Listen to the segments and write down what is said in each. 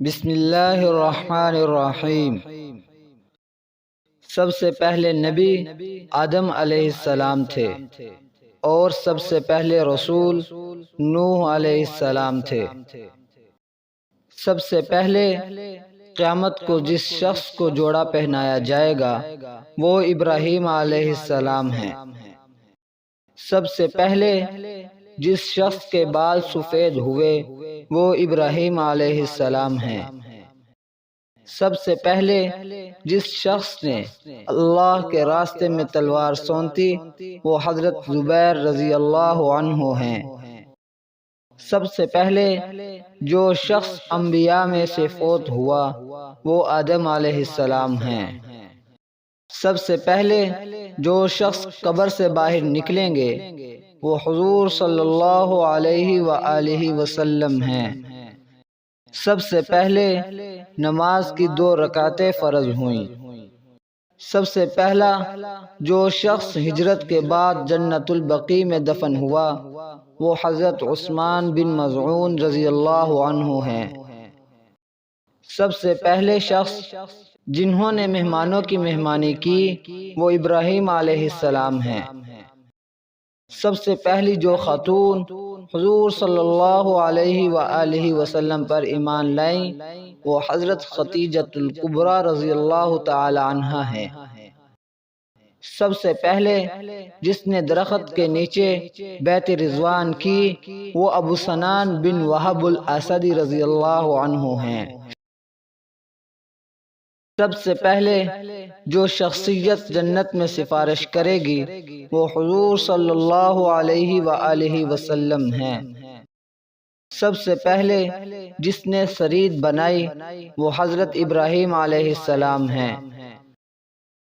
بسم اللہ الرحمن الرحیم۔ سب سے پہلے نبی آدم علیہ السلام تھے اور سب سے پہلے رسول نوح علیہ السلام تھے۔ سب سے پہلے قیامت کو جس شخص کو جوڑا پہنایا جائے گا وہ ابراہیم علیہ السلام ہیں۔ سب سے پہلے جس شخص کے بال سفید ہوئے وہ ابراہیم علیہ السلام ہیں۔ سب سے پہلے جس شخص نے اللہ کے راستے میں تلوار سونتی وہ حضرت زبیر رضی اللہ عنہ ہیں۔ سب سے پہلے جو شخص انبیاء میں سے فوت ہوا وہ آدم علیہ السلام ہیں۔ سب سے پہلے جو شخص قبر سے باہر نکلیں گے وہ حضور صلی اللہ علیہ وآلہ وسلم ہیں۔ سب سے پہلے نماز کی 2 رکعتیں فرض ہوئیں۔ سب سے پہلا جو شخص ہجرت کے بعد جنت البقیع میں دفن ہوا وہ حضرت عثمان بن مظعون رضی اللہ عنہ ہیں۔ سب سے پہلے شخص جنہوں نے مہمانوں کی مہمانی کی وہ ابراہیم علیہ السلام ہیں۔ سب سے پہلی جو خاتون حضور صلی اللہ علیہ وآلہ وسلم پر ایمان لائیں وہ حضرت خدیجۃ الکبریٰ رضی اللہ تعالی عنہا ہیں۔ سب سے پہلے جس نے درخت کے نیچے بیعت رضوان کی وہ ابو سنان بن وہب الاسدی رضی اللہ عنہ ہیں۔ سب سے پہلے جو شخصیت جنت میں سفارش کرے گی وہ حضور صلی اللہ علیہ وآلہ وسلم ہیں۔ سب سے پہلے جس نے سرید بنائی وہ حضرت ابراہیم علیہ السلام ہیں۔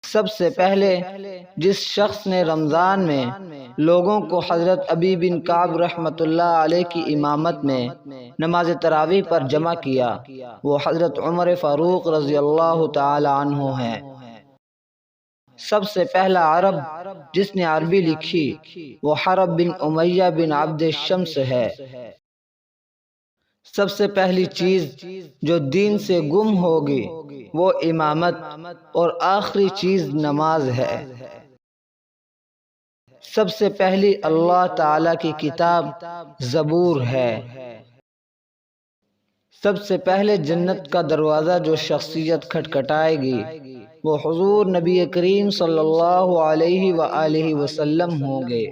سب سے پہلے جس شخص نے رمضان میں لوگوں کو حضرت ابی بن کعب رحمۃ اللہ علیہ کی امامت میں نماز تراویح پر جمع کیا وہ حضرت عمر فاروق رضی اللہ تعالی عنہ ہیں۔ سب سے پہلا عرب جس نے عربی لکھی وہ حرب بن امیہ بن عبد الشمس ہے۔ سب سے پہلی چیز جو دین سے گم ہوگی وہ امامت اور آخری چیز نماز ہے۔ سب سے پہلی اللہ تعالی کی کتاب زبور ہے۔ سب سے پہلے جنت کا دروازہ جو شخصیت کھٹکھٹائے گی وہ حضور نبی کریم صلی اللہ علیہ وآلہ وسلم ہوں گے۔